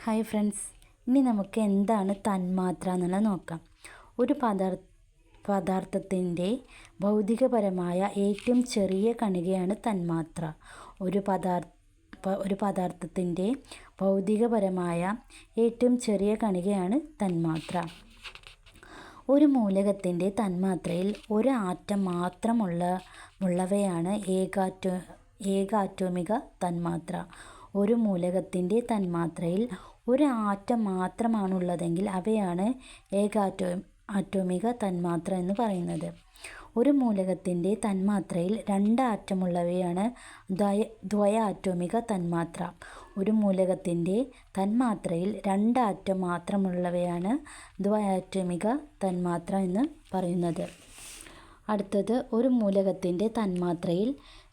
Hi friends, ഇനി നമുക്ക് എന്താണ് തന്മാത്ര എന്നുള്ളത് നോക്കാം. ഒരു പദാർത്ഥത്തിൻ്റെ ഭൗതികപരമായ ഏറ്റവും ചെറിയ കണികയാണ് തന്മാത്ര. ഒരു പദാർത്ഥത്തിൻ്റെ ഭൗതികപരമായ ഏറ്റവും ചെറിയ കണികയാണ് തന്മാത്ര. ഒരു മൂലകത്തിൻ്റെ തന്മാത്രയിൽ ഒരു ആറ്റം മാത്രമുള്ളവയാണ് ഏകാറ്റോമിക തന്മാത്ര. ഒരു മൂലകത്തിൻ്റെ തന്മാത്രയിൽ ഒരു ആറ്റം മാത്രമാണുള്ളതെങ്കിൽ അവയാണ് ആറ്റോമിക തന്മാത്ര എന്ന് പറയുന്നത്. ഒരു മൂലകത്തിൻ്റെ തന്മാത്രയിൽ രണ്ട് ആറ്റമുള്ളവയാണ് ദ്വയാറ്റോമിക തന്മാത്ര. ഒരു മൂലകത്തിൻ്റെ തന്മാത്രയിൽ രണ്ട് ആറ്റം മാത്രമുള്ളവയാണ് ദ്വയാറ്റോമിക തന്മാത്ര എന്ന് പറയുന്നത്. അടുത്തത്, ഒരു മൂലകത്തിൻ്റെ തന്മാത്രയിൽ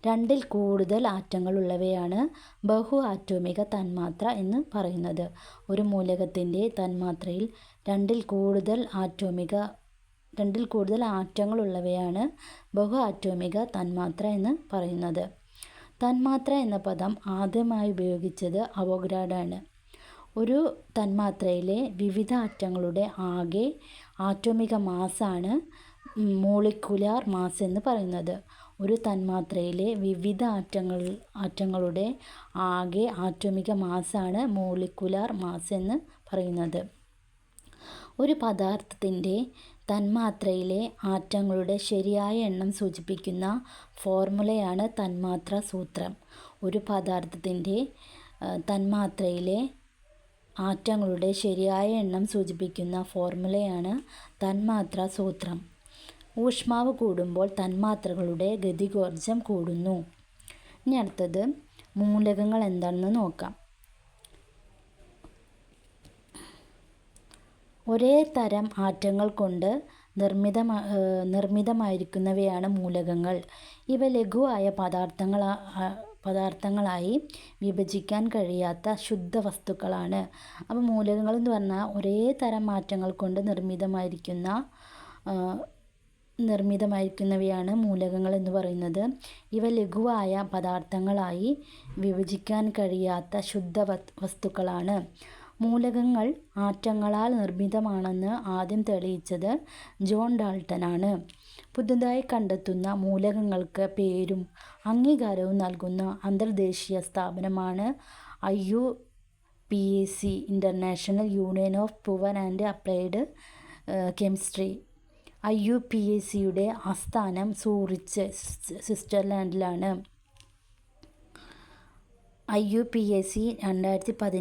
രണ്ടിൽ കൂടുതൽ ആറ്റങ്ങളുള്ളവയാണ് ബഹു ആറ്റോമിക തന്മാത്ര എന്ന് പറയുന്നത്. ഒരു മൂലകത്തിൻ്റെ തന്മാത്രയിൽ രണ്ടിൽ കൂടുതൽ ആറ്റങ്ങളുള്ളവയാണ് ബഹു ആറ്റോമിക തന്മാത്ര എന്ന് പറയുന്നത്. തന്മാത്ര എന്ന പദം ആദ്യമായി ഉപയോഗിച്ചത് അവോഗാഡ്രോ ആണ്. ഒരു തന്മാത്രയിലെ വിവിധ ആറ്റങ്ങളുടെ ആകെ ആറ്റോമിക മാസാണ് മോളിക്യുലാർ മാസ് എന്ന് പറയുന്നത്. ഒരു തന്മാത്രയിലെ വിവിധ ആറ്റങ്ങളുടെ ആകെ ആറ്റോമിക മാസാണ് മോളിക്യുലാർ മാസ് എന്ന് പറയുന്നത്. ഒരു പദാർത്ഥത്തിൻ്റെ തന്മാത്രയിലെ ആറ്റങ്ങളുടെ ശരിയായ എണ്ണം സൂചിപ്പിക്കുന്ന ഫോർമുലയാണ് തന്മാത്രാ സൂത്രം. ഒരു പദാർത്ഥത്തിൻ്റെ തന്മാത്രയിലെ ആറ്റങ്ങളുടെ ശരിയായ എണ്ണം സൂചിപ്പിക്കുന്ന ഫോർമുലയാണ് തന്മാത്രാ സൂത്രം. ഊഷ്മാവ് കൂടുമ്പോൾ തന്മാത്രകളുടെ ഗതികോർജം കൂടുന്നു. ഇനി അടുത്തത്, മൂലകങ്ങൾ എന്താണെന്ന് നോക്കാം. ഒരേ തരം ആറ്റങ്ങൾ കൊണ്ട് നിർമ്മിതമായിരിക്കുന്നവയാണ് മൂലകങ്ങൾ. ഇവ ലഘുവായ പദാർത്ഥങ്ങളായി വിഭജിക്കാൻ കഴിയാത്ത ശുദ്ധ വസ്തുക്കളാണ്. അപ്പോൾ മൂലകങ്ങൾ എന്ന് പറഞ്ഞാൽ ഒരേ തരം ആറ്റങ്ങൾ കൊണ്ട് നിർമ്മിതമായിരിക്കുന്നവയാണ് മൂലകങ്ങൾ എന്ന് പറയുന്നത്. ഇവ ലഘുവായ പദാർത്ഥങ്ങളായി വിഭജിക്കാൻ കഴിയാത്ത ശുദ്ധ വസ്തുക്കളാണ്. മൂലകങ്ങൾ ആറ്റങ്ങളാൽ നിർമ്മിതമാണെന്ന് ആദ്യം തെളിയിച്ചത് ജോൺ ഡാൾട്ടൺ ആണ്. പുതുതായി കണ്ടെത്തുന്ന മൂലകങ്ങൾക്ക് പേരും അംഗീകാരവും നൽകുന്ന അന്തർദേശീയ സ്ഥാപനമാണ് IUPAC, international union of pure and applied chemistry. IUPACയുടെ ആസ്ഥാനം സൂറിച്ച്, സ്വിറ്റ്സർലൻഡിലാണ്. IUPAC 2017